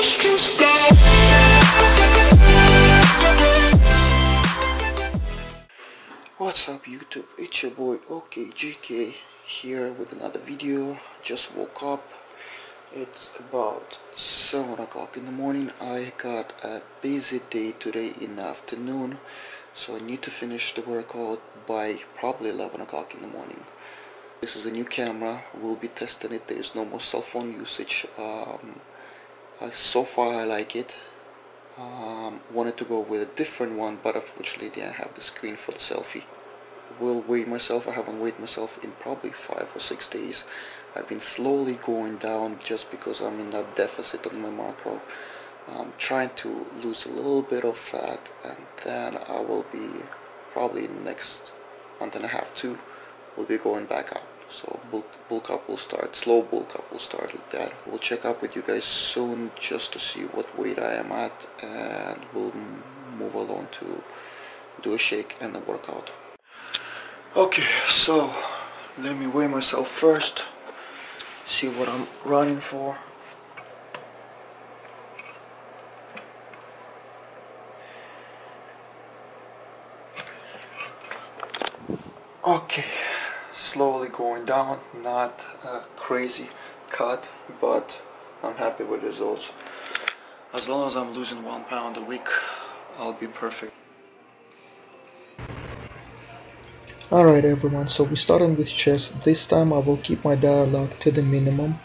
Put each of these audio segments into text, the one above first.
What's up YouTube, it's your boy OKGK here with another video. Just woke up, it's about 7 o'clock in the morning. I got a busy day today in the afternoon, so I need to finish the workout by probably 11 o'clock in the morning. This is a new camera, we'll be testing it. There is no more cell phone usage. So far I like it. Wanted to go with a different one, but unfortunately I didn't have the screen for the selfie. Will weigh myself. I haven't weighed myself in probably 5 or 6 days. I've been slowly going down just because I'm in that deficit on my macro. I'm trying to lose a little bit of fat, and then I will be probably in the next month and a half, 2, will be going back up. So bulk up will start, slow bulk up will start like that. We'll check up with you guys soon just to see what weight I am at, and we'll move along to do a shake and a workout. Okay, so let me weigh myself first, see what I'm running for. Okay, slowly going down, not a crazy cut, but I'm happy with the results. As long as I'm losing 1 pound a week, I'll be perfect. Alright everyone, so we're starting with chest. This time I will keep my dialogue to the minimum.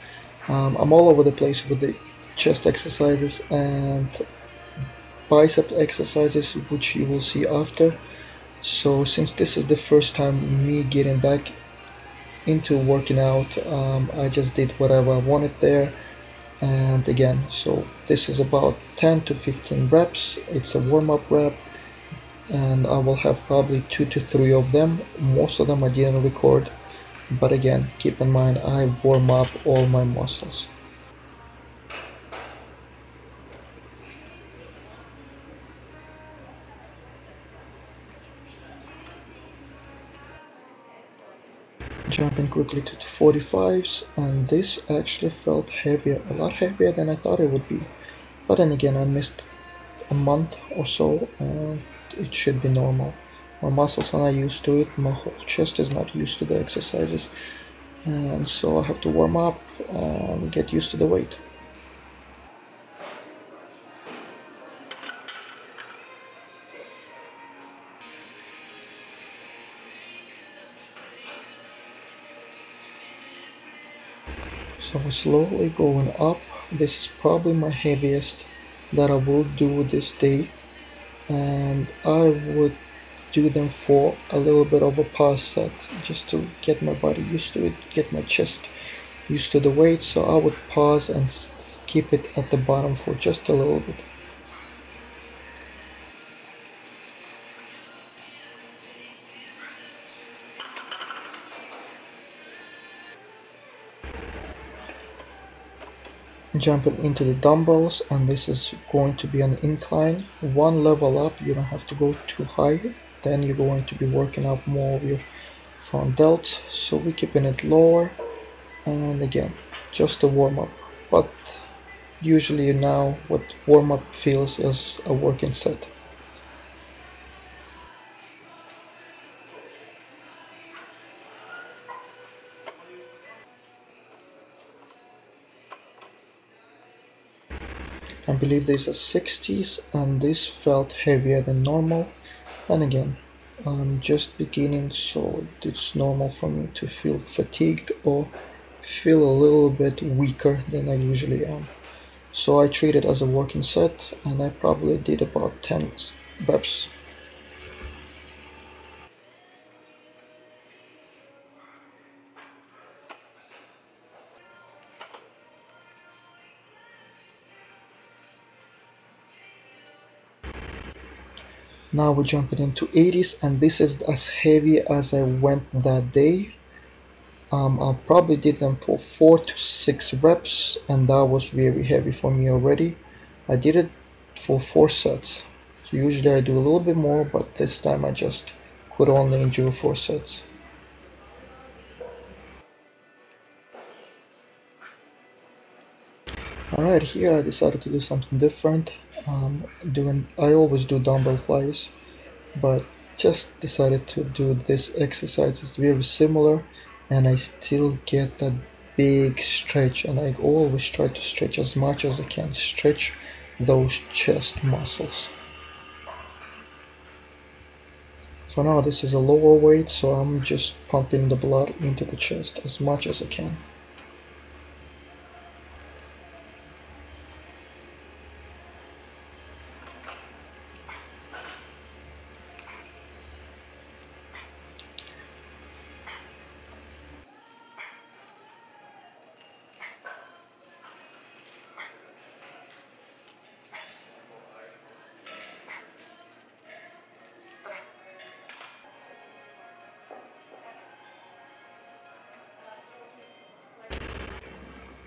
I'm all over the place with the chest exercises and bicep exercises, which you will see after. So since this is the first time me getting back into working out, I just did whatever I wanted there. And again, so this is about 10 to 15 reps. It's a warm-up rep, and I will have probably 2 to 3 of them. Most of them I didn't record, but again, keep in mind I warm up all my muscles. Jumping quickly to the 45s, and this actually felt heavier, a lot heavier than I thought it would be. But then again, I missed a month or so, and it should be normal. My muscles are not used to it, my whole chest is not used to the exercises, and so I have to warm up and get used to the weight. So we're slowly going up. This is probably my heaviest that I will do this day, and I would do them for a little bit of a pause set just to get my body used to it, get my chest used to the weight. So I would pause and keep it at the bottom for just a little bit. Jumping into the dumbbells, and this is going to be an incline. One level up, you don't have to go too high, then you're going to be working up more of your front delts, so we're keeping it lower. And again, just a warm-up, but usually now what warm-up feels is a working set. I believe these are 60s, and this felt heavier than normal. And again, I'm just beginning, so it's normal for me to feel fatigued or feel a little bit weaker than I usually am. So I treat it as a working set, and I probably did about 10 reps. Now we're jumping into 80s, and this is as heavy as I went that day. I probably did them for 4 to 6 reps, and that was very heavy for me already. I did it for 4 sets. So usually I do a little bit more, but this time I just could only endure 4 sets. Alright, here I decided to do something different. I always do dumbbell flies, but just decided to do this exercise. It's very similar, and I still get that big stretch, and I always try to stretch as much as I can, stretch those chest muscles. For now, this is a lower weight, so I'm just pumping the blood into the chest as much as I can.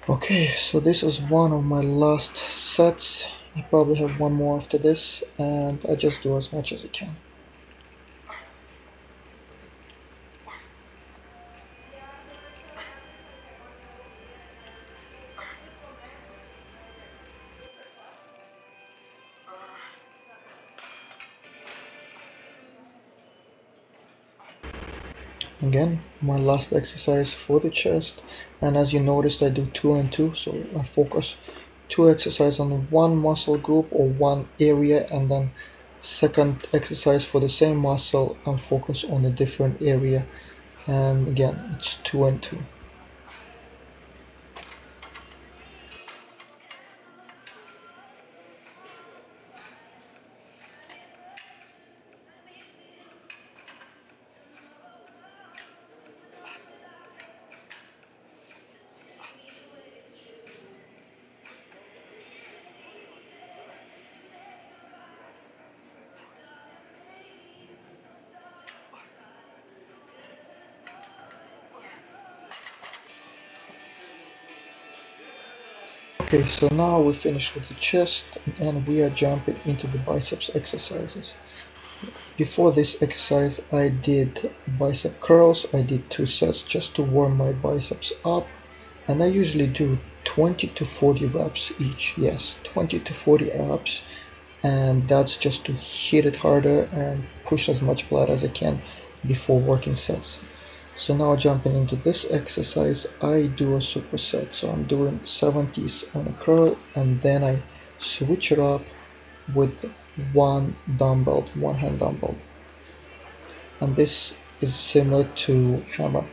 Okay, so this is one of my last sets. I probably have one more after this, and I just do as much as I can. Again, my last exercise for the chest, and as you noticed, I do 2 and 2, so I focus 2 exercises on one muscle group or one area, and then second exercise for the same muscle and focus on a different area, and again it's 2 and 2. Okay, so now we finished with the chest and we are jumping into the biceps exercises. Before this exercise I did bicep curls. I did 2 sets just to warm my biceps up, and I usually do 20 to 40 reps each. Yes, 20 to 40 reps, and that's just to hit it harder and push as much blood as I can before working sets. So now jumping into this exercise, I do a superset. So I'm doing 70s on a curl, and then I switch it up with one dumbbell, one hand dumbbell. And this is similar to hammer.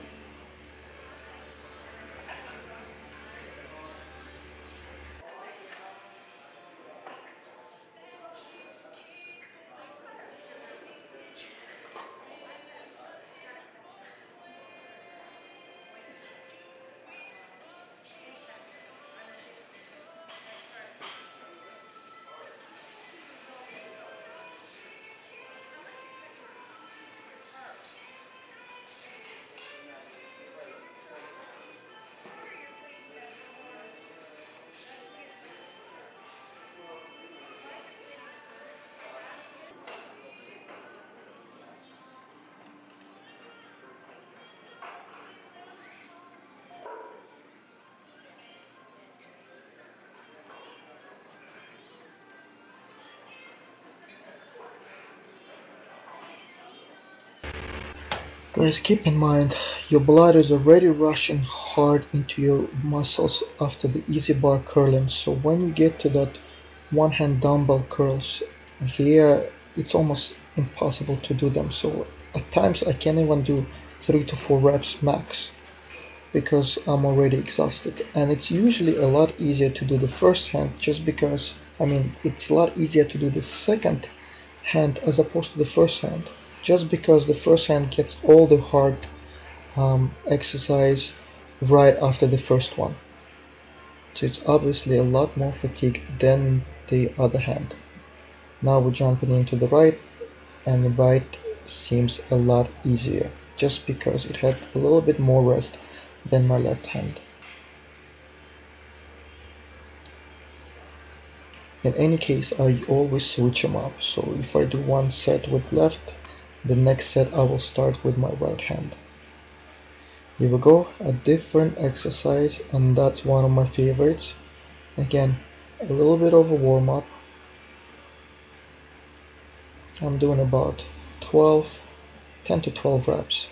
Guys, keep in mind, your blood is already rushing hard into your muscles after the easy bar curling. So when you get to that one hand dumbbell curls, it's almost impossible to do them. So at times I can't even do 3 to 4 reps max because I'm already exhausted. And it's usually a lot easier to do the first hand just because, it's a lot easier to do the second hand as opposed to the first hand. Just because the first hand gets all the hard exercise right after the first one. So it's obviously a lot more fatigue than the other hand. Now we're jumping into the right, and the right seems a lot easier just because it had a little bit more rest than my left hand. In any case, I always switch them up. So if I do one set with left, the next set I will start with my right hand. Here we go, a different exercise, and that's one of my favorites. Again, a little bit of a warm-up. I'm doing about 10 to 12 reps.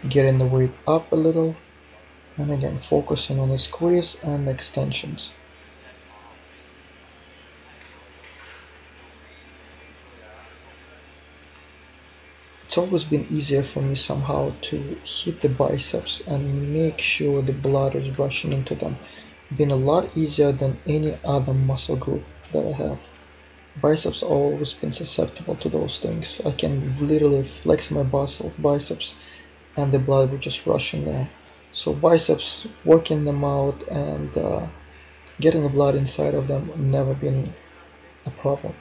Getting the weight up a little, and again focusing on the squeeze and extensions. It's always been easier for me somehow to hit the biceps and make sure the blood is rushing into them. Been a lot easier than any other muscle group that I have. Biceps always been susceptible to those things. I can literally flex my biceps and the blood will just rush in there. So biceps, working them out and getting the blood inside of them never been a problem.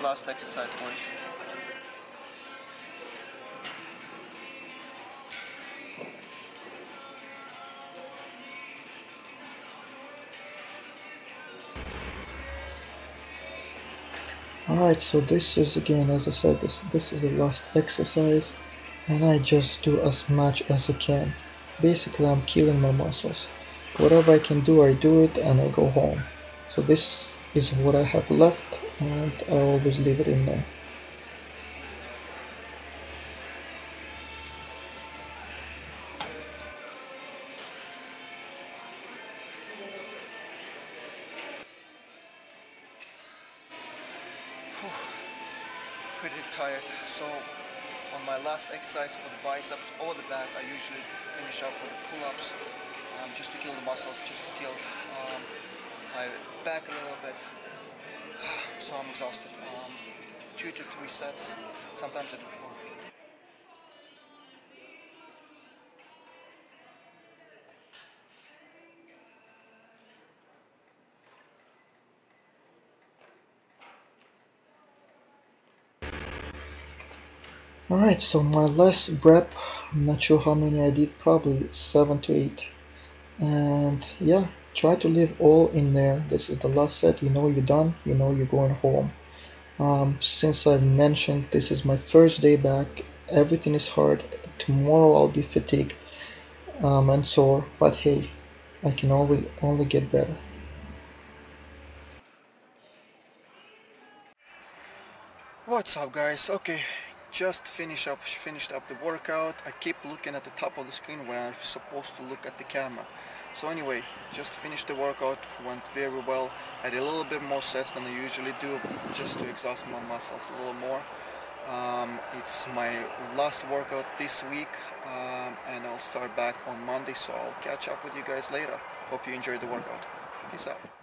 Last exercise, boys. Alright, so this is again, as I said, this is the last exercise, and I just do as much as I can. Basically, I'm killing my muscles. Whatever I can do, I do it, and I go home. So this is what I have left, and I always leave it in there. Pretty tired, so on my last exercise for the biceps or the back, I usually finish up with the pull-ups, just to kill the muscles, just to kill my back a little bit. So I'm exhausted. 2 to 3 sets, sometimes I do 4. Alright, so my last rep, I'm not sure how many I did, probably 7 to 8. And yeah, try to leave all in there. This is the last set, you know you're done, you know you're going home. Since I've mentioned this is my first day back, everything is hard. Tomorrow I'll be fatigued and sore, but hey, I can only get better. What's up, guys? Okay, just finished up the workout. I keep looking at the top of the screen when I'm supposed to look at the camera. So anyway, just finished the workout, went very well. I did a little bit more sets than I usually do, just to exhaust my muscles a little more. It's my last workout this week, and I'll start back on Monday, so I'll catch up with you guys later. Hope you enjoyed the workout. Peace out.